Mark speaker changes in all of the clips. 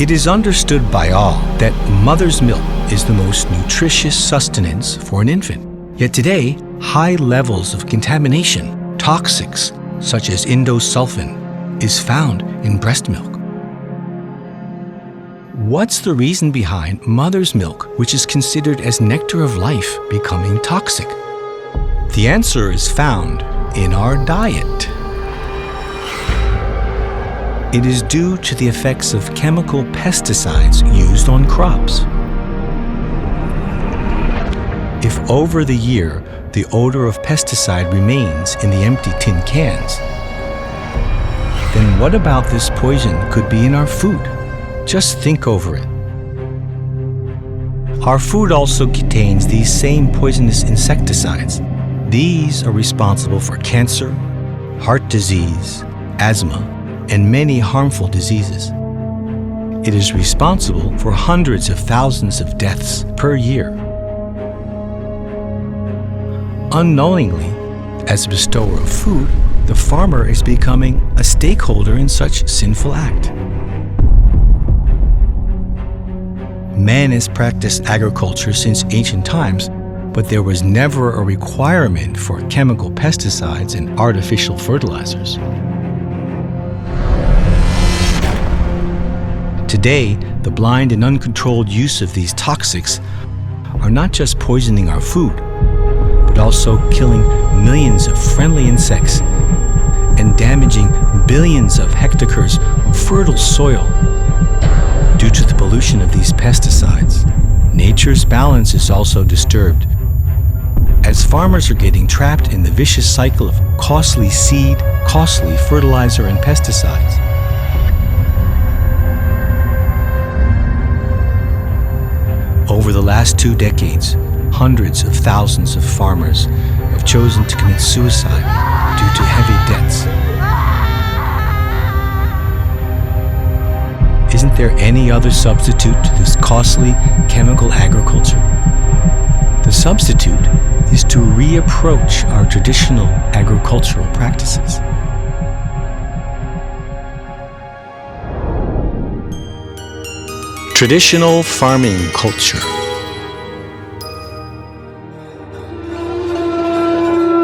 Speaker 1: It is understood by all that mother's milk is the most nutritious sustenance for an infant. Yet today, high levels of contamination, toxics such as indosulfan, is found in breast milk. What's the reason behind mother's milk, which is considered as nectar of life, becoming toxic? The answer is found in our diet. It is due to the effects of chemical pesticides used on crops. If over the year the odor of pesticide remains in the empty tin cans, then what about this poison could be in our food? Just think over it. Our food also contains these same poisonous insecticides. These are responsible for cancer, heart disease, asthma, and many harmful diseases. It is responsible for hundreds of thousands of deaths per year. Unknowingly, as a bestower of food, the farmer is becoming a stakeholder in such sinful act. Man has practiced agriculture since ancient times, but there was never a requirement for chemical pesticides and artificial fertilizers. Today, the blind and uncontrolled use of these toxics are not just poisoning our food, but also killing millions of friendly insects and damaging billions of hectares of fertile soil. Due to the pollution of these pesticides, nature's balance is also disturbed, as farmers are getting trapped in the vicious cycle of costly seed, costly fertilizer, and pesticides. Over the last 2 decades, hundreds of thousands of farmers have chosen to commit suicide due to heavy debts. Isn't there any other substitute to this costly chemical agriculture? The substitute is to reapproach our traditional agricultural practices. Traditional farming culture.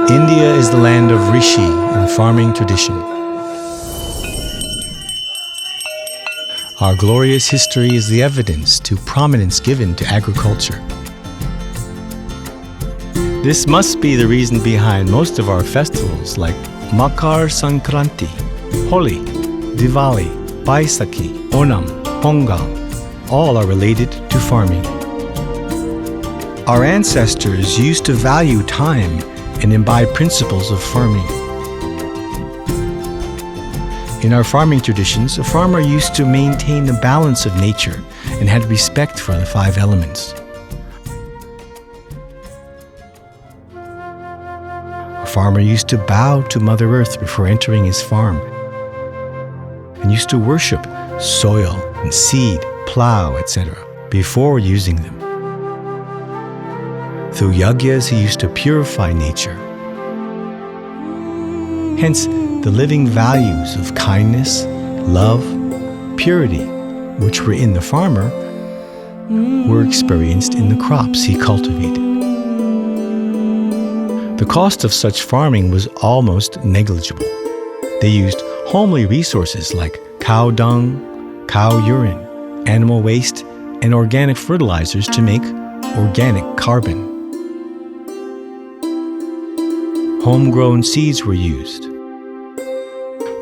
Speaker 1: India is the land of Rishi and farming tradition. Our glorious history is the evidence to prominence given to agriculture. This must be the reason behind most of our festivals like Makar Sankranti, Holi, Diwali, Baisakhi, Onam, Pongal. All are related to farming. Our ancestors used to value time and imbibe principles of farming. In our farming traditions, a farmer used to maintain the balance of nature and had respect for the 5 elements. A farmer used to bow to Mother Earth before entering his farm and used to worship soil and seed, plow, etc. before using them. Through yagyas, he used to purify nature. Hence, the living values of kindness, love, purity, which were in the farmer, were experienced in the crops he cultivated. The cost of such farming was almost negligible. They used homely resources like cow dung, cow urine, animal waste, and organic fertilizers to make organic carbon. Homegrown seeds were used.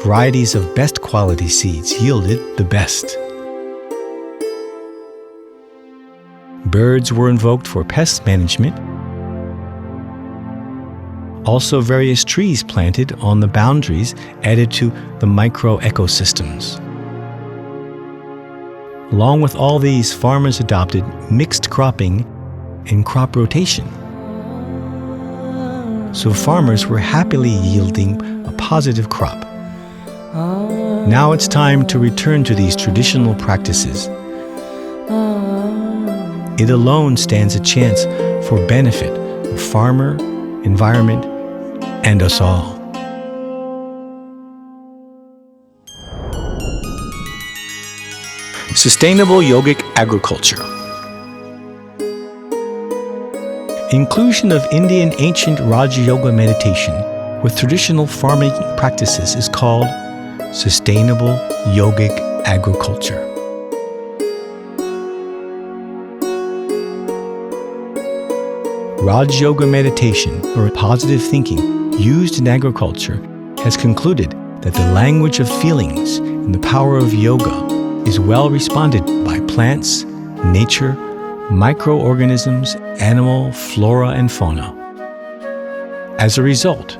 Speaker 1: Varieties of best quality seeds yielded the best. Birds were invoked for pest management. Also, various trees planted on the boundaries added to the micro-ecosystems. Along with all these, farmers adopted mixed cropping and crop rotation. So farmers were happily yielding a positive crop. Now it's time to return to these traditional practices. It alone stands a chance for benefit of farmer, environment, and us all. Sustainable Yogic Agriculture. Inclusion of Indian ancient Rajayoga meditation with traditional farming practices is called Sustainable Yogic Agriculture. Rajayoga meditation, or positive thinking, used in agriculture has concluded that the language of feelings and the power of yoga is well responded by plants, nature, microorganisms, animal, flora, and fauna. As a result,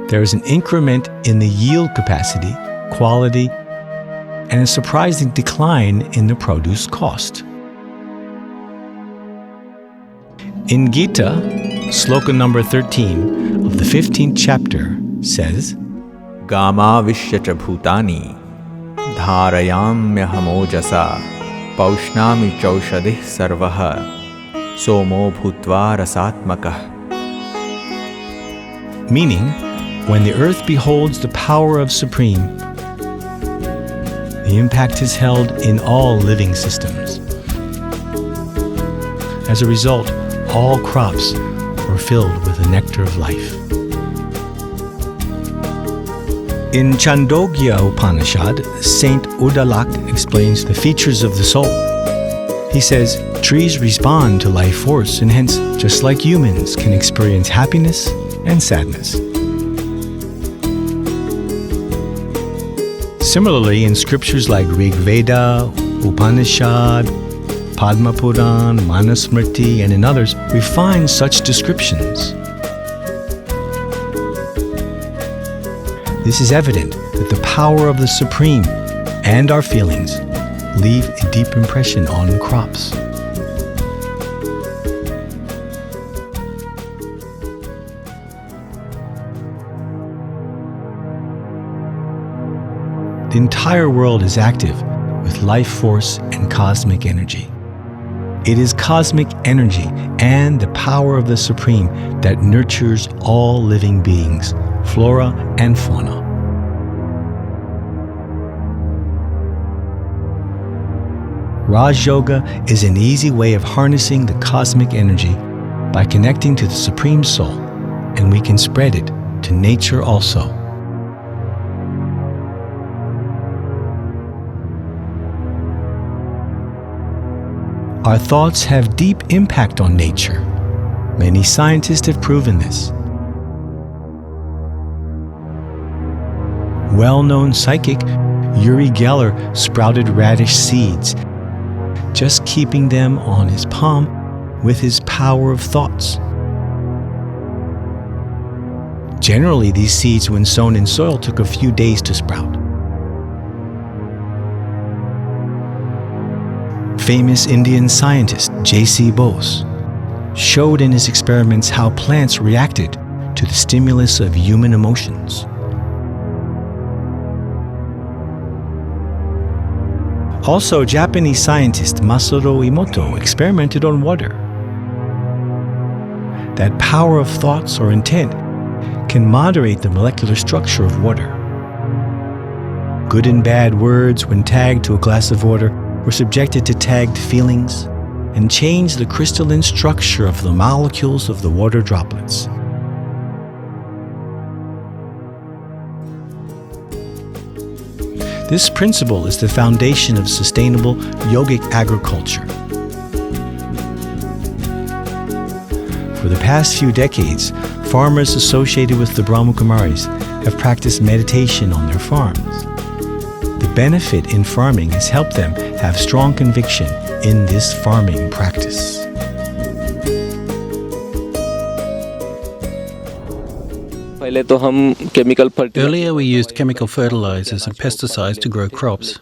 Speaker 1: there is an increment in the yield capacity, quality, and a surprising decline in the produce cost. In Gita, sloka number 13 of the 15th chapter says,
Speaker 2: Gama vishyacha bhutani dharayamyahamojasa paushnami chaushadih sarvaha somo bhutva rasatmakah.
Speaker 1: Meaning, when the earth beholds the power of Supreme, the impact is held in all living systems. As a result, all crops are filled with the nectar of life. In Chandogya Upanishad, Saint Udalak explains the features of the soul. He says, trees respond to life force and hence, just like humans, can experience happiness and sadness. Similarly, in scriptures like Rig Veda, Upanishad, Padma Puran, Manusmriti, and in others, we find such descriptions. This is evident that the power of the Supreme and our feelings leave a deep impression on crops. The entire world is active with life force and cosmic energy. It is cosmic energy and the power of the Supreme that nurtures all living beings, flora and fauna. Raj Yoga is an easy way of harnessing the cosmic energy by connecting to the Supreme Soul, and we can spread it to nature also. Our thoughts have deep impact on nature. Many scientists have proven this. Well-known psychic Uri Geller sprouted radish seeds, just keeping them on his palm with his power of thoughts. Generally, these seeds, when sown in soil, took a few days to sprout. Famous Indian scientist J.C. Bose showed in his experiments how plants reacted to the stimulus of human emotions. Also, Japanese scientist Masaru Emoto experimented on water. That power of thoughts or intent can moderate the molecular structure of water. Good and bad words, when tagged to a glass of water, were subjected to tagged feelings and changed the crystalline structure of the molecules of the water droplets. This principle is the foundation of sustainable yogic agriculture. For the past few decades, farmers associated with the Brahmakumaris have practiced meditation on their farms. The benefit in farming has helped them have strong conviction in this farming practice.
Speaker 3: Earlier we used chemical fertilizers and pesticides to grow crops.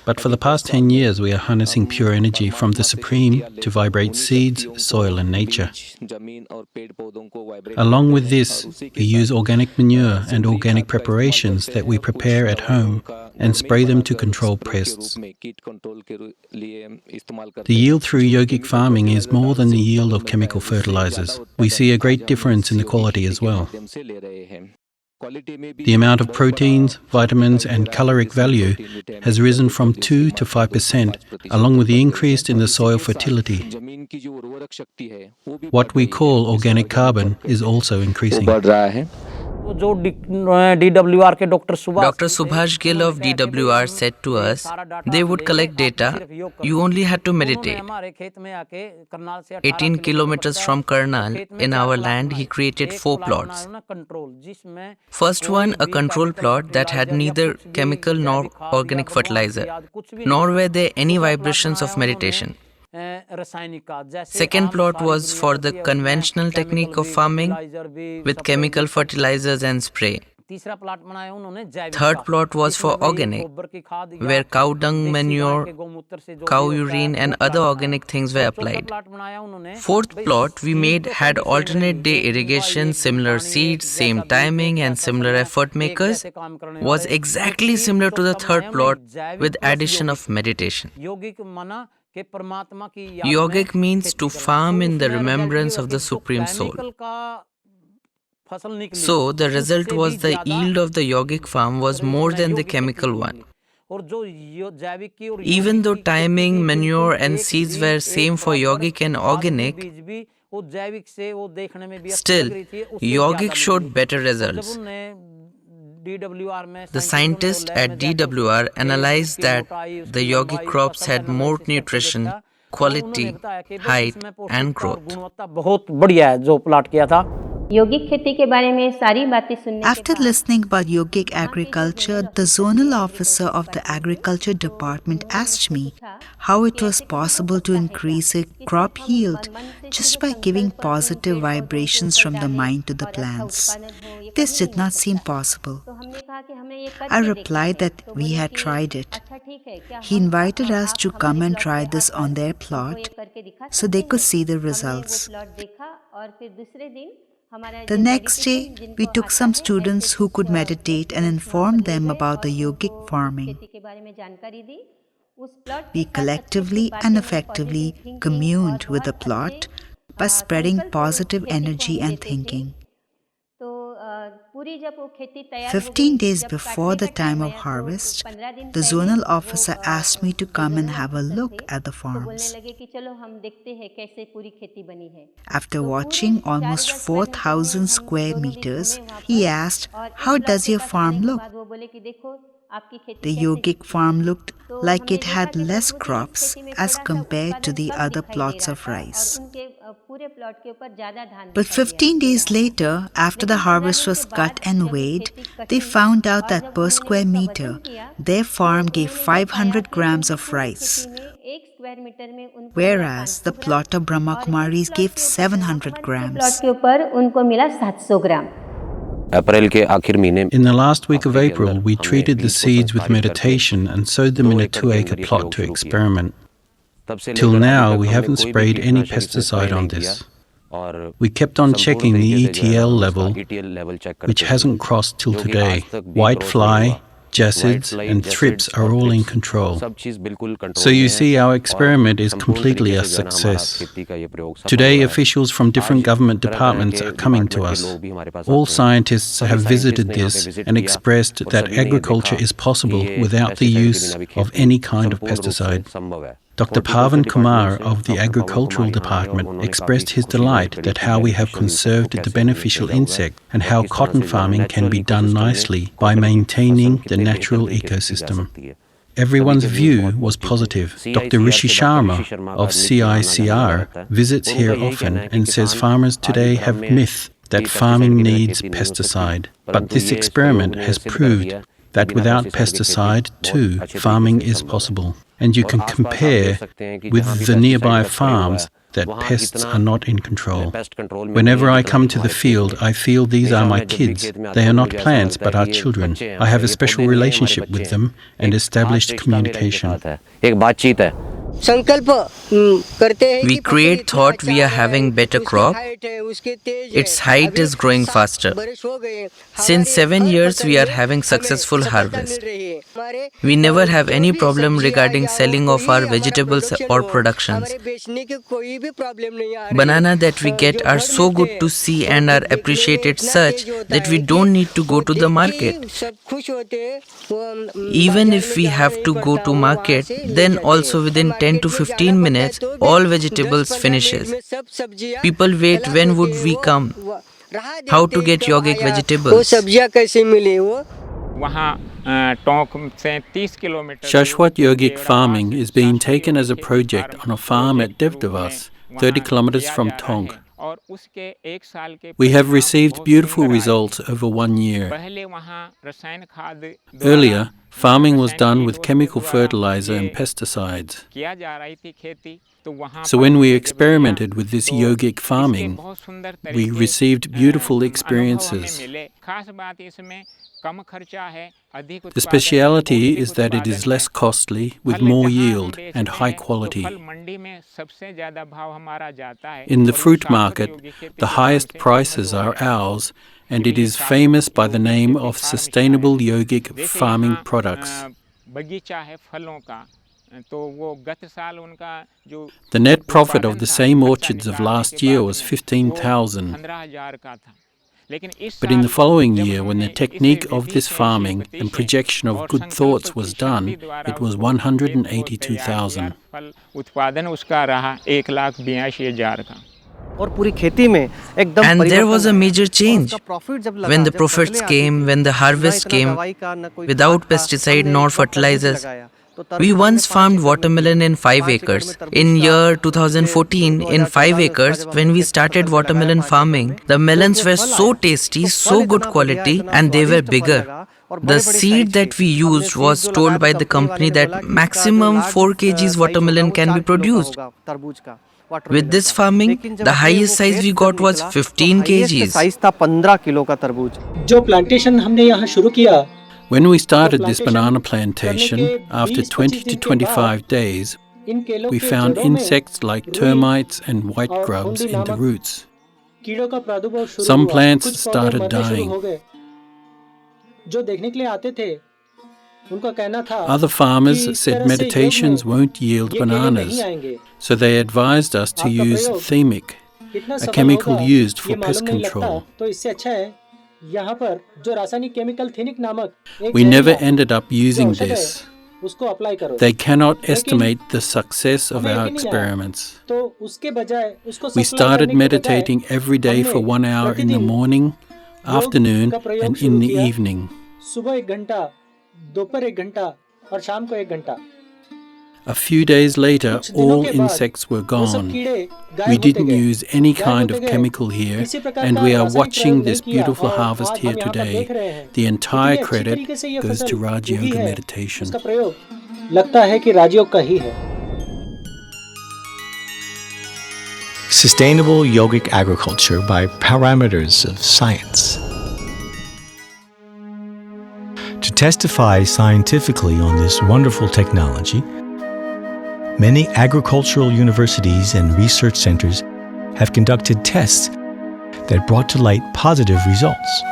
Speaker 3: But for the past 10 years we are harnessing pure energy from the Supreme to vibrate seeds, soil and nature. Along with this, we use organic manure and organic preparations that we prepare at home and spray them to control pests. The yield through yogic farming is more than the yield of chemical fertilizers. We see a great difference in the quality as well. The amount of proteins, vitamins, and caloric value has risen from 2 to 5%, along with the increase in the soil fertility. What we call organic carbon is also increasing.
Speaker 4: Dr. Subhash Gill of DWR said to us, they would collect data, you only had to meditate. 18 kilometers from Karnal, in our land, he created 4 plots. First one, a control plot that had neither chemical nor organic fertilizer, nor were there any vibrations of meditation. Second plot was for the conventional technique of farming with chemical fertilizers and spray. Third plot was for organic, where cow dung manure, cow urine and other organic things were applied. Fourth plot we made had alternate day irrigation, similar seeds, same timing and similar effort makers, was exactly similar to the third plot with addition of meditation. Yogic means to farm in the remembrance of the Supreme Soul. So, the result was the yield of the yogic farm was more than the chemical one. Even though timing, manure and seeds were same for yogic and organic, still, yogic showed better results. The scientists at DWR analyzed that the yogic crops had more nutrition, quality, height and growth.
Speaker 5: After listening about yogic agriculture, the zonal officer of the agriculture department asked me how it was possible to increase a crop yield just by giving positive vibrations from the mind to the plants. This did not seem possible. I replied that we had tried it. He invited us to come and try this on their plot so they could see the results. The next day, we took some students who could meditate and informed them about the yogic farming. We collectively and effectively communed with the plot by spreading positive energy and thinking. 15 days before the time of harvest, the zonal officer asked me to come and have a look at the farms. After watching almost 4,000 square meters, he asked, "How does your farm look?" The yogic farm looked like it had less crops as compared to the other plots of rice. But 15 days later, after the harvest was cut and weighed, they found out that per square meter, their farm gave 500 grams of rice, whereas the plot of Brahmakumaris gave 700 grams.
Speaker 3: In the last week of April, we treated the seeds with meditation and sowed them in a 2-acre plot to experiment. Till now, we haven't sprayed any pesticide on this. We kept on checking the ETL level, which hasn't crossed till today. Whitefly, jassids and thrips are all in control. So you see, our experiment is completely a success. Today, officials from different government departments are coming to us. All scientists have visited this and expressed that agriculture is possible without the use of any kind of pesticide. Dr. Pavan Kumar of the Agricultural Department expressed his delight that how we have conserved the beneficial insect and how cotton farming can be done nicely by maintaining the natural ecosystem. Everyone's view was positive. Dr. Rishi Sharma of CICR visits here often and says farmers today have myth that farming needs pesticide. But this experiment has proved that without pesticide, too, farming is possible. And you can compare with the nearby farms that pests are not in control. Whenever I come to the field, I feel these are my kids. They are not plants, but our children. I have a special relationship with them and established communication.
Speaker 4: We create thought we are having better crop. Its height is growing faster. Since 7 years, we are having successful harvest. We never have any problem regarding selling of our vegetables or productions. Banana that we get are so good to see and are appreciated such that we don't need to go to the market. Even if we have to go to market, then also within 10 to 15 minutes, all vegetables finishes. People wait, when would we come? How to get yogic vegetables?
Speaker 3: Shashwat Yogic Farming is being taken as a project on a farm at Devdavas, 30 kilometers from Tonk. We have received beautiful results over 1 year. Earlier, farming was done with chemical fertilizer and pesticides. So when we experimented with this yogic farming, we received beautiful experiences. The speciality is that it is less costly, with more yield and high quality. In the fruit market, the highest prices are ours, and it is famous by the name of Sustainable Yogic Farming products. The net profit of the same orchards of last year was 15,000. But in the following year, when the technique of this farming and projection of good thoughts was done, it was 182,000.
Speaker 4: And there was a major change. When the profits came, when the harvest came, without pesticide nor fertilizers. We once farmed watermelon in 5 acres. In year 2014, in 5 acres, when we started watermelon farming, the melons were so tasty, so good quality, and they were bigger. The seed that we used was told by the company that maximum 4 kgs watermelon can be produced. With this farming, the highest size we got was 15 kgs.
Speaker 3: When we started this banana plantation, after 20 to 25 days, we found insects like termites and white grubs in the roots. Some plants started dying. Other farmers said meditations won't yield bananas, so they advised us to use themic, a chemical used for pest control. We never ended up using this. They cannot estimate the success of our experiments. We started meditating every day for 1 hour in the morning, afternoon, and in the evening. A few days later, all insects were gone. We didn't use any kind of chemical here, and we are watching this beautiful harvest here today. The entire credit goes to Rajayoga Meditation.
Speaker 1: Sustainable Yogic Agriculture by Parameters of Science. To testify scientifically on this wonderful technology, many agricultural universities and research centers have conducted tests that brought to light positive results.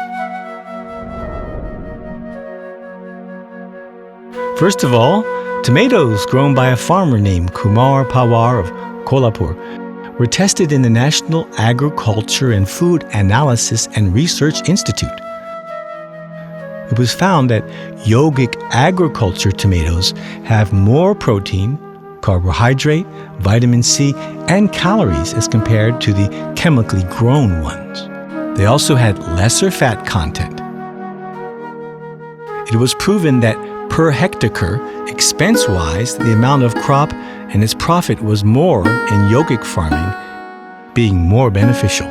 Speaker 1: First of all, tomatoes grown by a farmer named Kumar Pawar of Kolhapur were tested in the National Agriculture and Food Analysis and Research Institute. It was found that yogic agriculture tomatoes have more protein, carbohydrate, vitamin C, and calories as compared to the chemically grown ones. They also had lesser fat content. It was proven that per hectare, expense-wise, the amount of crop and its profit was more in yogic farming, being more beneficial.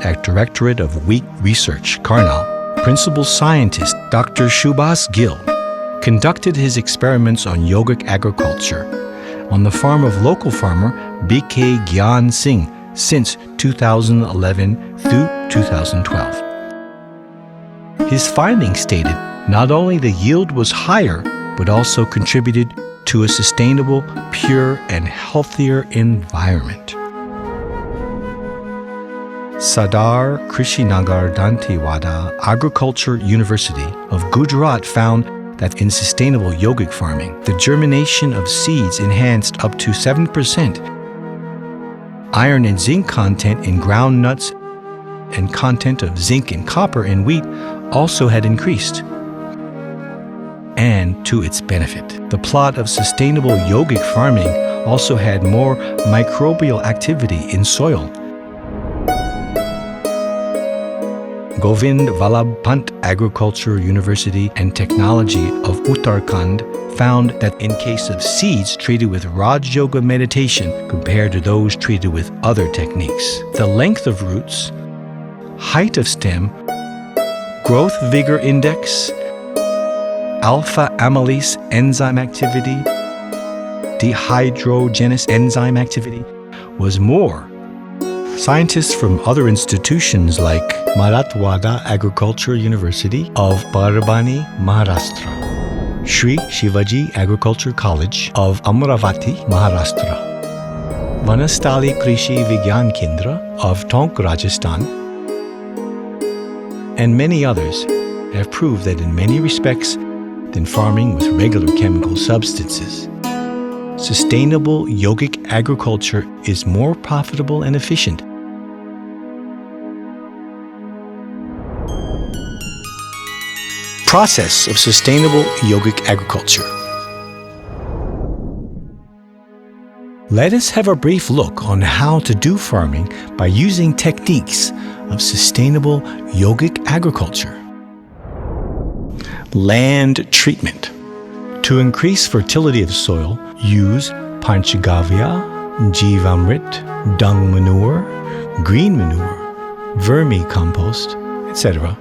Speaker 1: At Directorate of Wheat Research, Karnal, Principal Scientist Dr. Subhas Gill conducted his experiments on yogic agriculture on the farm of local farmer B.K. Gyan Singh since 2011 through 2012. His findings stated not only the yield was higher, but also contributed to a sustainable, pure, and healthier environment. Sardar Krishinagar Dantewada Agriculture University of Gujarat found that in sustainable yogic farming, the germination of seeds enhanced up to 7%. Iron and zinc content in ground nuts and content of zinc and copper in wheat also had increased. And to its benefit, the plot of sustainable yogic farming also had more microbial activity in soil. Govind Vallabh Pant Agriculture University and Technology of Uttarakhand found that in case of seeds treated with Rajayoga Meditation compared to those treated with other techniques, the length of roots, height of stem, growth vigor index, alpha amylase enzyme activity, dehydrogenase enzyme activity was more. Scientists from other institutions like Marathwada Agriculture University of Barbani, Maharashtra, Shri Shivaji Agriculture College of Amravati, Maharashtra, Vanastali Krishi Vigyan Kendra of Tonk, Rajasthan, and many others have proved that in many respects than farming with regular chemical substances, sustainable yogic agriculture is more profitable and efficient. Process of sustainable yogic agriculture. Let us have a brief look on how to do farming by using techniques of sustainable yogic agriculture. Land treatment. To increase fertility of soil, use Panchagavya, Jivamrit, dung manure, green manure, vermicompost, etc.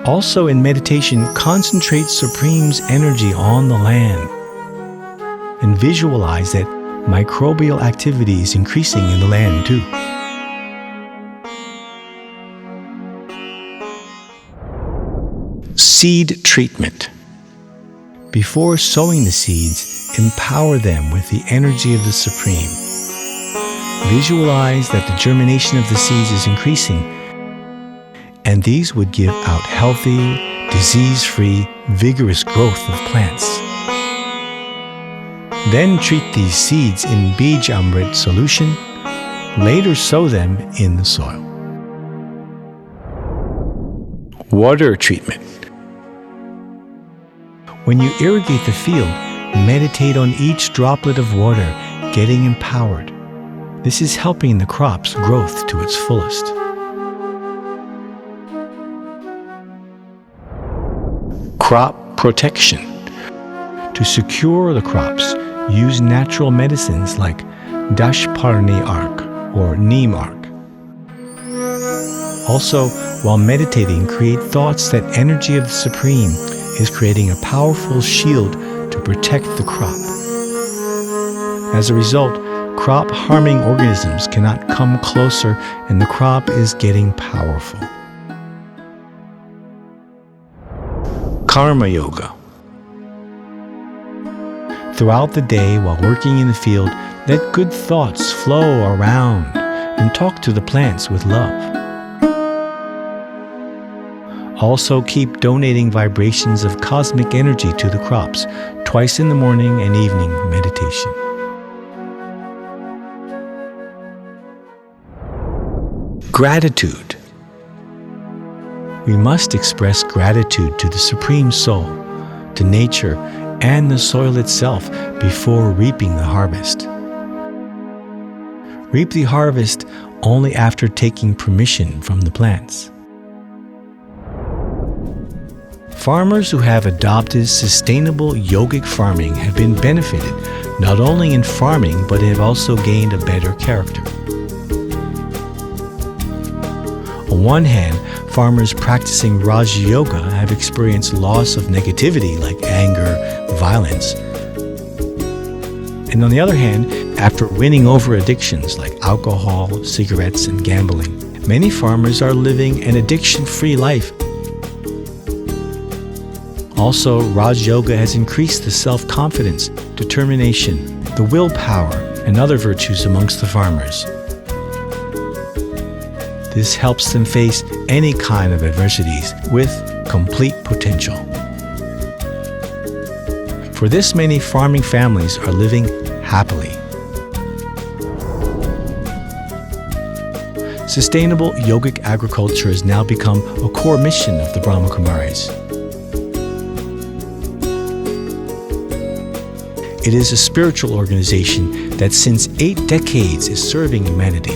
Speaker 1: Also in meditation, concentrate Supreme's energy on the land and visualize that microbial activity is increasing in the land too. Seed treatment. Before sowing the seeds, empower them with the energy of the Supreme. Visualize that the germination of the seeds is increasing, and these would give out healthy, disease-free, vigorous growth of plants. Then treat these seeds in Bij Amrit solution. Later sow them in the soil. Water treatment. When you irrigate the field, meditate on each droplet of water getting empowered. This is helping the crop's growth to its fullest. Crop protection. To secure the crops, use natural medicines like Dashparni Ark or Neem Ark. Also, while meditating, create thoughts that energy of the Supreme is creating a powerful shield to protect the crop. As a result, crop-harming organisms cannot come closer and the crop is getting powerful. Karma Yoga. Throughout the day while working in the field, let good thoughts flow around and talk to the plants with love. Also keep donating vibrations of cosmic energy to the crops twice in the morning and evening meditation. Gratitude. We must express gratitude to the Supreme Soul, to nature, and the soil itself before reaping the harvest. Reap the harvest only after taking permission from the plants. Farmers who have adopted sustainable yogic farming have been benefited not only in farming but have also gained a better character. On one hand, farmers practicing Rajayoga have experienced loss of negativity like anger, violence. And on the other hand, after winning over addictions like alcohol, cigarettes, and gambling, many farmers are living an addiction-free life. Also, Rajayoga has increased the self-confidence, determination, the willpower, and other virtues amongst the farmers. This helps them face any kind of adversities with complete potential. For this, many farming families are living happily. Sustainable yogic agriculture has now become a core mission of the Brahma Kumaris. It is a spiritual organization that since 8 decades is serving humanity.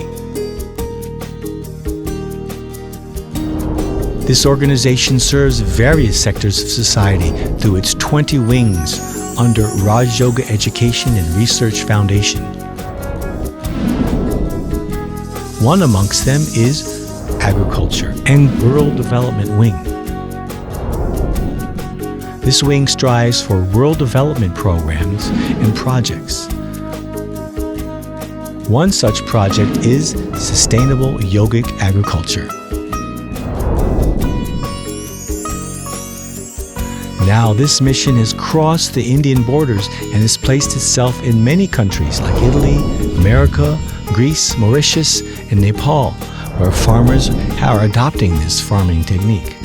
Speaker 1: This organization serves various sectors of society through its 20 wings under Rajayoga Education and Research Foundation. One amongst them is Agriculture and Rural Development Wing. This wing strives for rural development programs and projects. One such project is Sustainable Yogic Agriculture. Now this mission has crossed the Indian borders and has placed itself in many countries like Italy, America, Greece, Mauritius, and Nepal, where farmers are adopting this farming technique.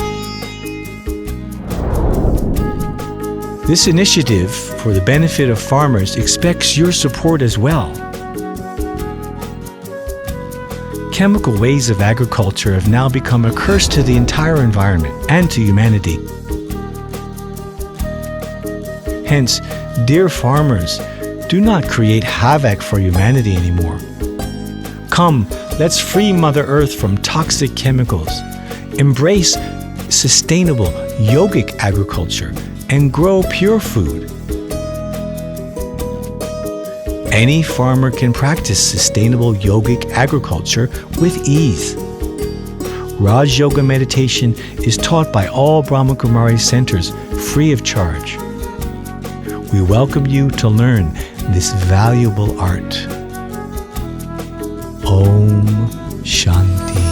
Speaker 1: This initiative for the benefit of farmers expects your support as well. Chemical ways of agriculture have now become a curse to the entire environment and to humanity. Hence, dear farmers, do not create havoc for humanity anymore. Come, let's free Mother Earth from toxic chemicals. Embrace sustainable yogic agriculture and grow pure food. Any farmer can practice sustainable yogic agriculture with ease. Rajayoga Meditation is taught by all Brahma Kumaris centers free of charge. We welcome you to learn this valuable art. Om Shanti.